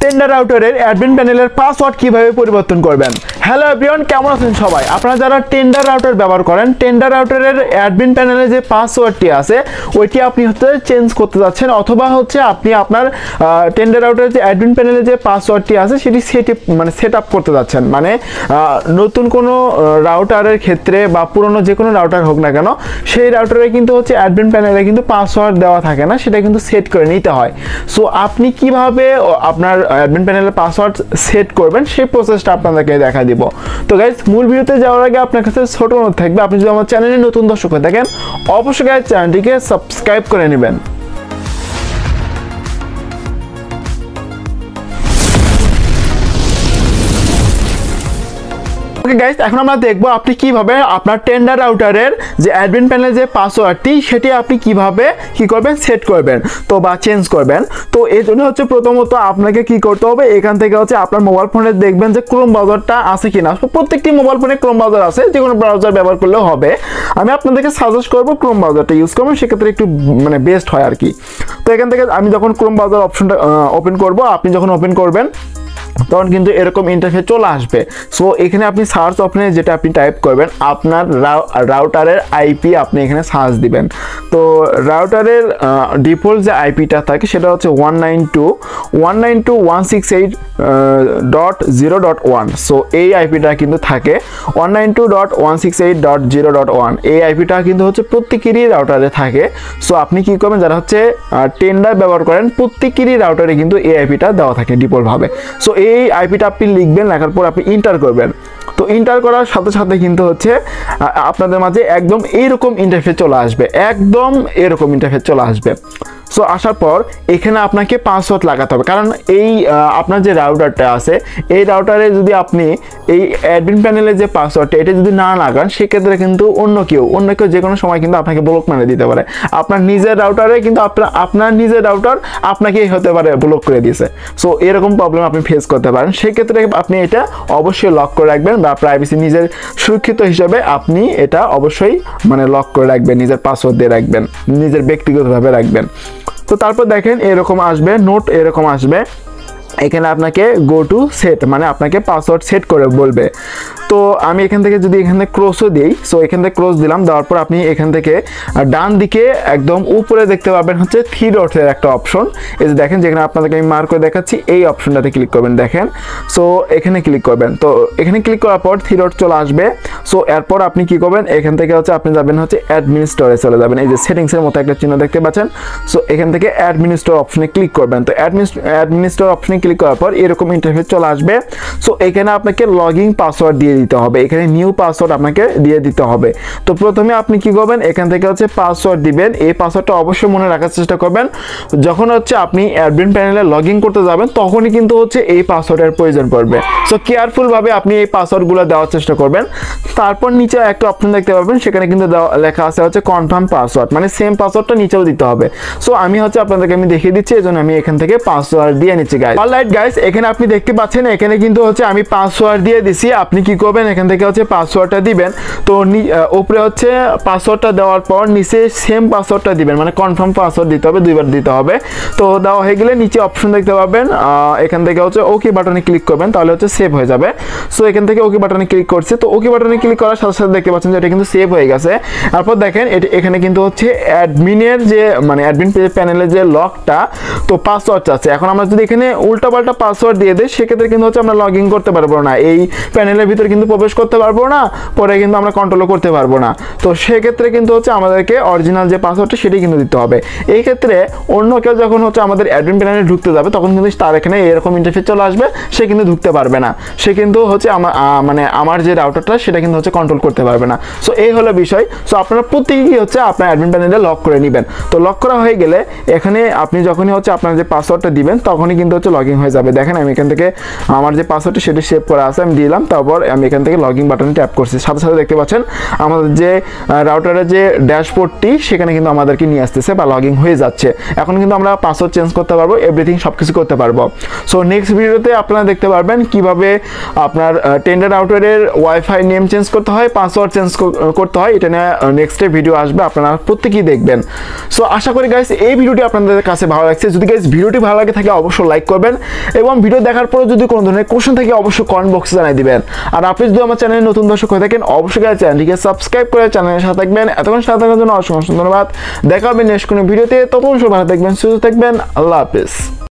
Tender রাউটারের admin প্যানেলের password কিভাবে পরিবর্তন করবেন। হ্যালো এভরিওয়ান, কেমন আছেন সবাই? আপনারা যারা টেন্ডার রাউটার ব্যবহার করেন, টেন্ডার রাউটারের অ্যাডমিন প্যানেলে যে পাসওয়ার্ডটি আছে ওইটি আপনি হচ্ছে চেঞ্জ করতে যাচ্ছেন, অথবা হচ্ছে আপনি আপনার টেন্ডার রাউটারের যে অ্যাডমিন প্যানেলে যে পাসওয়ার্ডটি আছে সেটি সেট আপ করতে যাচ্ছেন। মানে নতুন কোনো রাউটারের ক্ষেত্রে বা পুরনো যে কোনো রাউটার হোক না কেন, সেই রাউটারে কিন্তু হচ্ছে অ্যাডমিন প্যানেলে কিন্তু পাসওয়ার্ড দেওয়া থাকে না, সেটা কিন্তু সেট করে নিতে হয়। সো আপনি কিভাবে আপনার অ্যাডমিন প্যানেলের পাসওয়ার্ড সেট করবেন সেই প্রসেসটা আপনাদেরকে দেখা দিব। তো গাইস, মূল ভিডিওতে যাওয়ার আগে আপনার কাছে ছোট অনুরোধ থাকবে, আপনি যদি আমার চ্যানেলে নতুন দর্শক হয়ে থাকেন অবশ্যই গাইস চ্যানেলটিকে সাবস্ক্রাইব করে নেবেন। ওকে গাইস, এখন আমরা দেখবো আপনি কিভাবে আপনার টেন্ডার রাউটারের যে অ্যাডমিন প্যানেলের যে পাসওয়ার্ডটি সেটি আপনি কিভাবে করবেন, সেট করবেন তো বা চেঞ্জ করবেন। তো এর জন্য হচ্ছে প্রথমত আপনাকে কি করতে হবে, এখান থেকে হচ্ছে আপনার মোবাইল ফোনে দেখবেন যে ক্রোম ব্রাউজারটা আছে কিনা। প্রত্যেকটি মোবাইল ফোনে ক্রোম ব্রাউজার আছে, যে কোনো ব্রাউজার ব্যবহার করলেও হবে। আমি আপনাদেরকে সাজেস্ট করবো ক্রোম ব্রাউজারটা ইউজ করবেন, সেক্ষেত্রে একটু মানে বেস্ট হয় আর কি। তো এখান থেকে আমি যখন ক্রোম ব্রাউজার অপশনটা ওপেন করব, আপনি যখন ওপেন করবেন তখন কিন্তু এরকম ইন্টারফেস চলে আসবে। সো এখানে আপনি সার্চ অপশনে যেটা আপনি টাইপ করবেন, আপনার রাউটারের আইপি আপনি এখানে সার্চ দিবেন। তো রাউটারের ডিফল্ট যে আইপিটা থাকে সেটা হচ্ছে 192.168.0.1। সো এই আইপিটা কিন্তু থাকে 192.168.0.1। এই আইপিটা কিন্তু হচ্ছে প্রত্যেকেরই রাউটারে থাকে। সো আপনি কি করবেন, যারা হচ্ছে টেন্ডার ব্যবহার করেন প্রত্যেকেরই রাউটারে কিন্তু এই আইপিটা দেওয়া থাকে ডিফল্টভাবে। সো এই আইপিটা আপনি লিখবেন, লেখার পর আপনি এন্টার করবেন। তো এন্টার করার সাথে সাথে কিন্তু হচ্ছে আপনাদের মাঝে একদম এইরকম ইন্টারফেস চলে আসবে, একদম এরকম ইন্টারফেস চলে আসবে। সো আসার পর এখানে আপনাকে পাসওয়ার্ড লাগাতে হবে, কারণ এই আপনার যে রাউটারটা আছে এই রাউটারে যদি আপনি এই অ্যাডমিন প্যানেলে যে পাসওয়ার্ডটা এটা যদি না লাগান, সেক্ষেত্রে কিন্তু অন্য কেউ যে কোনো সময় কিন্তু আপনাকে ব্লক মেরে দিতে পারে। আপনার নিজের রাউটারে কিন্তু আপনার নিজের রাউটার আপনাকেই হতে পারে ব্লক করে দিয়েছে। সো এরকম প্রবলেম আপনি ফেস করতে পারেন। সেক্ষেত্রে আপনি এটা অবশ্যই লক করে রাখবেন, বা প্রাইভেসি নিজের সুরক্ষিত হিসাবে আপনি এটা অবশ্যই মানে লক করে রাখবেন, নিজের পাসওয়ার্ড দিয়ে রাখবেন, নিজের ব্যক্তিগতভাবে রাখবেন। তো তারপর দেখেন এরকম আসবে, নোট এরকম আসবে, এখানে আপনাকে গো টু সেট মানে আপনাকে পাসওয়ার্ড সেট করে বলবে। তো আমি এখান থেকে যদি এখানে ক্রসও দিই, সো এখান থেকে ক্রস দিলাম, দেওয়ার পর আপনি এখান থেকে ডান দিকে একদম উপরে দেখতে পাবেন হচ্ছে থ্রি ডটের একটা অপশন। এই যে দেখেন, যেখানে আপনাদেরকে আমি মার্ক করে দেখাচ্ছি, এই অপশনটাতে ক্লিক করবেন। দেখেন, সো এখানে ক্লিক করবেন। তো এখানে ক্লিক করার পর থ্রি ডট চলে আসবে। সো এরপর আপনি কি করবেন, এখান থেকে হচ্ছে আপনি যাবেন হচ্ছে অ্যাডমিনিস্টরে চলে যাবেন। এই যে সেটিংসের মতো একটা চিহ্ন দেখতে পাচ্ছেন, সো এখান থেকে অ্যাডমিনিস্টর অপশনে ক্লিক করবেন। তো অ্যাডমিনিস্টর অপশনে ক্লিক করার পর এরকম ইন্টারফেস চলে আসবে। সো এখানে আপনাকে লগইন পাসওয়ার্ড দিয়ে দিতে হবে, এখানে নিউ পাসওয়ার্ড আপনাকে দিয়ে দিতে হবে। তো প্রথমে আপনি কি করবেন, এখান থেকে হচ্ছে পাসওয়ার্ড দিবেন। এই পাসওয়ার্ডটা অবশ্যই মনে রাখার চেষ্টা করবেন, যখন হচ্ছে আপনি অ্যাডমিন প্যানেলে লগইন করতে যাবেন তখনই কিন্তু হচ্ছে এই পাসওয়ার্ডের প্রয়োজন পড়বে। সো কেয়ারফুল ভাবে আপনি এই পাসওয়ার্ডগুলো দেওয়ার চেষ্টা করবেন। তারপর নিচে একটা অপশন দেখতে পাবেন, সেখানে কিন্তু লেখা আছে হচ্ছে কনফার্ম পাসওয়ার্ড, মানে সেম পাসওয়ার্ডটা নিচেও দিতে হবে। সো আমি হচ্ছে আপনাদেরকে আমি দেখিয়ে দিচ্ছি, এজন্য আমি এখান থেকে পাসওয়ার্ড দিয়ে নিচ্ছি গাইস। অলরাইট গাইস, এখানে আপনি দেখতে পাচ্ছেন এখানে কিন্তু হচ্ছে আমি পাসওয়ার্ড দিয়ে দিছি। আপনি কি করবেন, এখান থেকে হচ্ছে পাসওয়ার্ডটা দিবেন। তো উপরে হচ্ছে পাসওয়ার্ডটা দেওয়ার পর নিচে সেম পাসওয়ার্ডটা দিবেন, মানে কনফার্ম পাসওয়ার্ড দিতে হবে, দুইবার দিতে হবে। তো দেওয়া হয়ে গেলে নিচে অপশন দেখতে পাবেন, এখান থেকে হচ্ছে ওকে বাটনে ক্লিক করবেন, তাহলে হচ্ছে সেভ হয়ে যাবে। সো এখান থেকে ওকে বাটনে ক্লিক করছি। তো ওকে বাটনে ক্লিক করার সাথে সাথে দেখতে পাচ্ছেন যে এটা কিন্তু সেভ হয়ে গেছে। তারপর দেখেন এখানে কিন্তু হচ্ছে অ্যাডমিনের যে মানে অ্যাডমিন প্যানেলের যে লকটা, তো পাসওয়ার্ড আছে। এখন আমরা যদি এখানে উল্টাপাল্টা পাসওয়ার্ড দিয়ে দিই, সেক্ষেত্রে কিন্তু হচ্ছে আমরা লগ ইন করতে পারবো না, এই প্যানেলের ভিতরে কিন্তু প্রবেশ করতে পারবো না, পরে কিন্তু আমরা কন্ট্রোলও করতে পারবো না। তো সেক্ষেত্রে কিন্তু হচ্ছে আমাদেরকে অরিজিনাল যে পাসওয়ার্ডটা সেটাই কিন্তু দিতে হবে। এই ক্ষেত্রে অন্য কেউ যখন হচ্ছে আমাদের অ্যাডমিন প্যানেলে ঢুকতে যাবে তখন কিন্তু তার এখানে এরকম ইন্টারফেস চলে আসবে, সে কিন্তু ঢুকতে পারবে না, সে কিন্তু হচ্ছে মানে আমার যে রাউটারটা সেটা কিন্তু হচ্ছে কন্ট্রোল করতে পারবে না। সো এই হলো বিষয়। সো আপনারা প্রত্যেকেই হচ্ছে আপনার অ্যাডমিন প্যানেলে লক করে নেবেন। তো লক করা হয়ে গেলে এখানে আপনি যখনই হচ্ছে আপনার যে পাসওয়ার্ডটা দিবেন তখনই কিন্তু হচ্ছে লগ ইন হয়ে যাবে। দেখেন আমি এখান থেকে আমার যে পাসওয়ার্ডটা সেটা সেভ করা আছে, আমি দিলাম, তারপর আমি এখান থেকে লগইন বাটনে ট্যাপ করছি, সাথে সাথে দেখতে পাচ্ছেন আমাদের যে রাউটারের যে ড্যাশবোর্ডটি সেখানে কিন্তু আমাদেরকে নিয়ে আসতেছে বা লগইন হয়ে যাচ্ছে। এখন কিন্তু আমরা পাসওয়ার্ড চেঞ্জ করতে পারবো, এভরিথিং সব কিছু করতে পারবো। সো নেক্সট ভিডিওতে আপনারা দেখতে পারবেন কিভাবে আপনার টেন্ডার রাউটারের ওয়াইফাই নেম চেঞ্জ করতে হয়, পাসওয়ার্ড চেঞ্জ করতে হয়, এটা নিয়ে নেক্সটে ভিডিও আসবে, আপনারা প্রত্যেকেই দেখবেন। সো আশা করি গাইস এই ভিডিওটি আপনাদের কাছে ভালো লাগছে। যদি গাইস ভিডিওটি ভালো লাগে থাকে অবশ্যই লাইক করবেন এবং ভিডিও দেখার পরে যদি কোনো ধরনের কোশ্চেন থাকে অবশ্যই কমেন্ট বক্সে জানিয়ে দিবেন। আর আপনি যদি আমার চ্যানেলে নতুন দর্শক হয়ে থাকেন অবশ্যই গাইস চ্যানেলটিকে সাবস্ক্রাইব করে চ্যানেলের সাথে থাকবেন। এতক্ষণ সাথে থাকার জন্য অসংখ্য ধন্যবাদ। দেখা হবে নেক্সট কোনো ভিডিওতে, ততক্ষণ সবাই ভালো থাকবেন, সুস্থ থাকবেন। আল্লাহ হাফেজ।